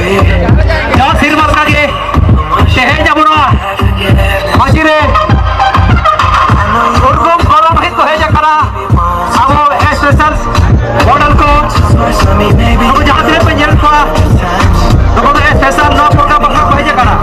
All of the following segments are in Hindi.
저 시르마까지 해자부라 마시레 उनको कॉलम हित को है जकरा अब स्पेशल मॉडल को तो जहां से पंजर को तो स्पेशल नो प्रोग्राम बखरा को है जकरा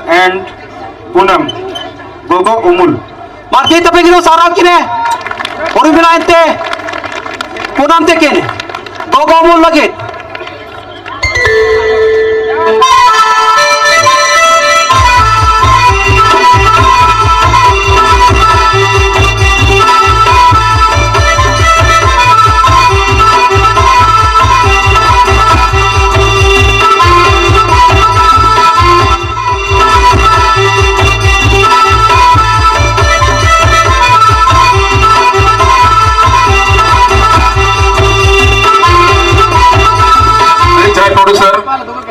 and Punam Gogo Umul Marti tapi kino sarang kine Urmila ente Punam te kine Gogo Umul lagi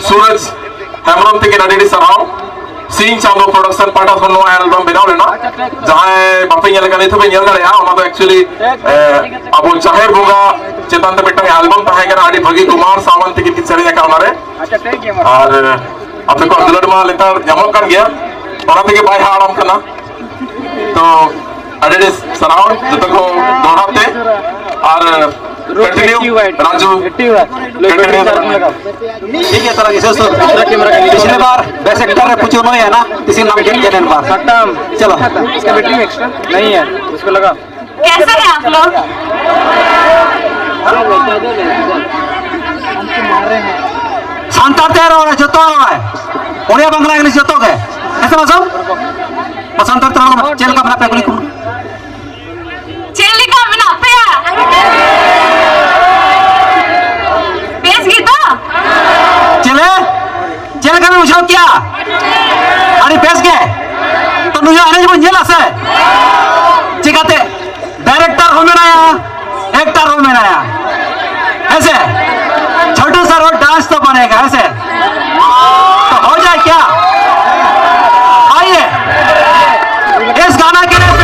सूरज हेमरम थे नाडी सराव Singh Chando production part of no album बनाव लेना जहां बापे ñel गने थे ñel दड़या ओना तो एक्चुअली अब चाहेर बोगा चेतन ते बेटा एल्बम ताहे गना आडी भगी कुमार सावंत की सेरे का मारे अच्छा थैंक यू और अपने को दुलड़ मा लेता जमो कर गया ओना ते के बाय हाड़म कना तो आडी सराव जत को दोहराते और कंटिन्यू राजू ठीक है तरह की सोचो पिछले बार बेस्ट एक्टर ने पूछो नहीं है ना किसी नाम के देने बार खत्म चलो इसका बैटरी एक्स्ट्रा नहीं है उसको लगा कैसे हैं आप लोग संताते रहो जो तो है ओडिया बांग्ला इंग्लिश जो तो है ऐसे मसो संताते रहो चल का अपना पेगुली को चेली का बिना पे चले चले का मुझे क्या अरे पेश के तो मुझे आने जो जेल से चिकाते डायरेक्टर हो में आया एक्टर हो में आया ऐसे छोटू सर और डांस तो बनेगा ऐसे तो हो जाए क्या आइए इस गाना के लिए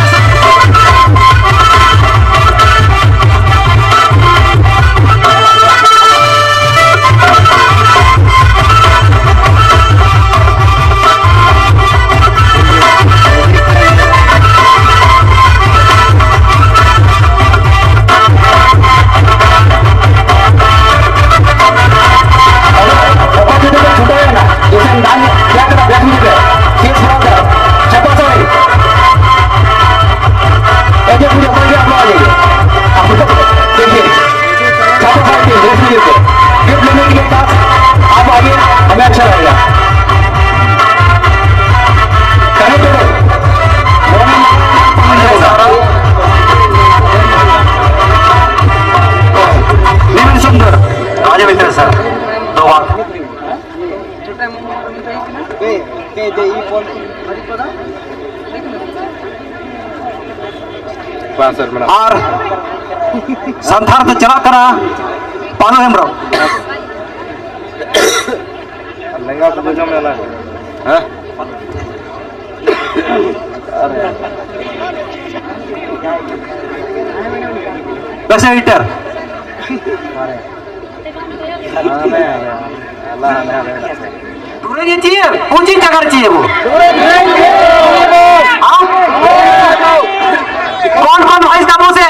और संथार तो चला करा पानो हेमराव लंगा तो जो मेला है कैसे हीटर दूरे चाहिए कौन सी जगह चाहिए वो कौन कौन भाई साहबों से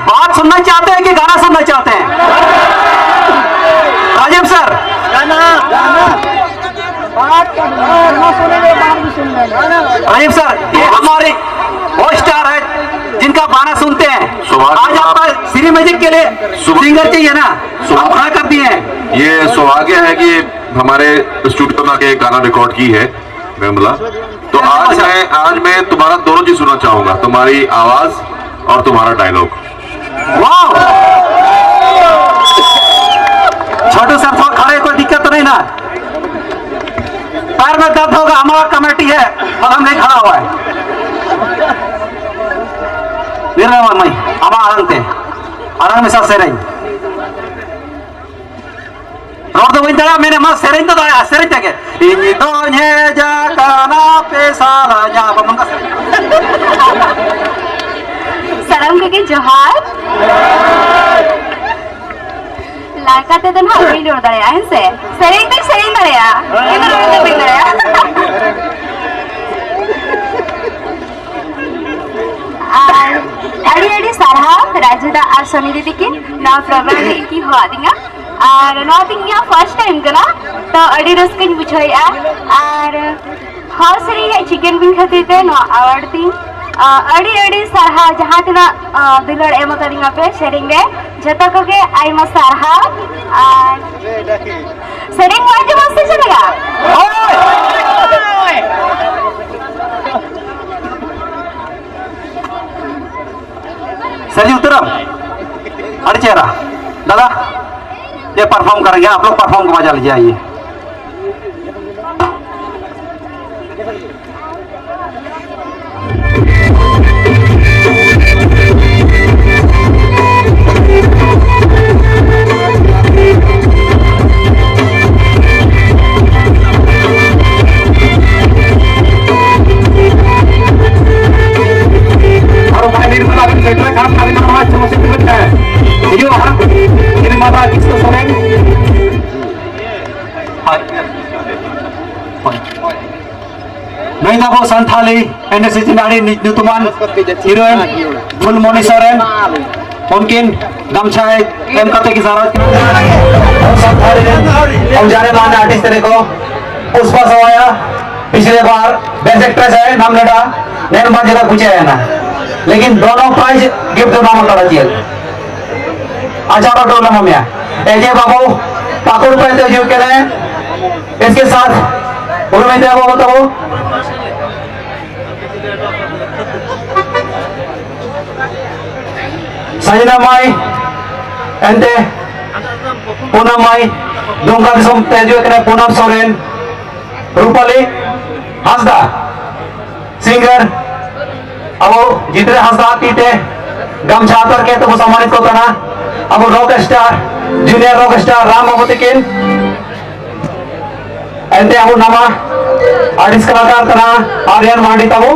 बात सुनना चाहते हैं कि गाना सुनना चाहते हैं राजीव सर राजीव सर ये हमारे वो स्टार है जिनका गाना सुनते हैं आज आपका श्री मैजिक के लिए सिंगर चाहिए ना आप खड़ा कर दिए हैं ये सौभाग्य है कि हमारे स्टूडियो में आके गाना रिकॉर्ड की है निर्मला तो आज मैं तुम्हारा दोनों चीज सुनना चाहूंगा तुम्हारी आवाज और तुम्हारा डायलॉग। वाह छोटू सर थोड़ा खड़े, कोई दिक्कत तो नहीं ना? पैर में दर्द होगा, हमारा कमेटी है और हम नहीं खड़ा हुआ है। निर्णय मई हमारा आरंग में सब सेरें रोड तो वही दड़ा मैंने मस्त सेरें तो दड़ा सेरें तक इन तो ने जाना पेशाला जा बमन का salam ke johar laka te dan hal video dare ya hense sering dare ya ini dare te dare ya adi adi sarha rajada ar soni didi ki na program ki ho adinga ar no adinga first time kana to adi raskin bujhoya ar hausri chicken wing khatir te no award thing अड़ी अड़ी सरहा जहाँ तना दुलड़ एम करिंगा पे शेरिंग रे जता को के आइमा सरहा शेरिंग वाइज मस्त चलेगा सर जी उतरम अरे चेहरा दादा ये परफॉर्म करेंगे, आप लोग परफॉर्म को मजा लीजिए। आइए Nainabo Santali and Cincinnati Nutuman Heroine Fulmoni Soren Mungkin Gamchai M Kate की जरूरत हम जाने माने आर्टिस्ट तेरे को पुष्पा सवाया पिछले बार बेस्ट एक्ट्रेस है नाम लेटा नैन बार जगह पूछे है ना, लेकिन दोनों प्राइज गिफ्ट नाम करा चाहिए। अच्छा टोला मम्मिया एजे बाबू पाकुड़ पहनते जीव के लिए इसके साथ उन्होंने दिया वो बताओ Sajina Mai ente Punam Mai Dongkar Som Tejo kena Punam Soren Rupali Hasda singer अब जितने हंसदा पीते गमछा करके तो वो सम्मानित होता ना। अब rock star junior rock star Ram Mohammad किन एंते अब नमा आर्टिस्ट कलाकार तना आर्यन मांडी तबो